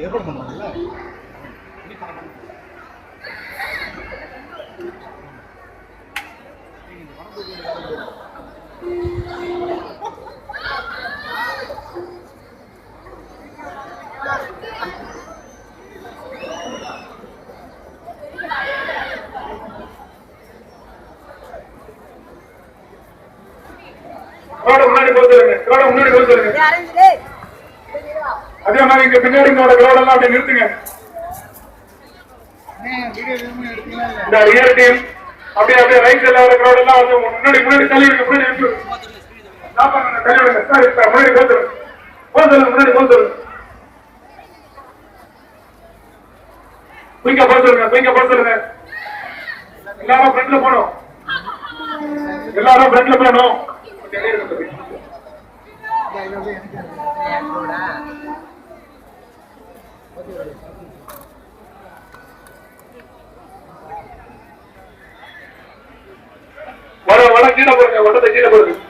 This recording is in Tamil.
ஏற்பாடு பண்ணுவாங்கல்ல முன்னாடி போச்சுருங்க அதே மாதிரி இங்க பின்னாடி கிரௌடெல்லாம் அப்படி நிறுத்துங்க. இந்த ரியல் டீம் அப்படியே அப்படியே ரைட் சைட்ல வர கிரௌடெல்லாம் வந்து முன்னாடி தள்ளி விடுங்க. முன்னாடி தள்ளி விடுங்க சார். இப்ப முன்னாடி முன்னாடி குயிக்கா போச்சுருங்க. எல்லாரும் ஃப்ரண்ட்ல போகணும். வட கீழே போடுங்க. வட்டத்தை கீழே போடுங்க.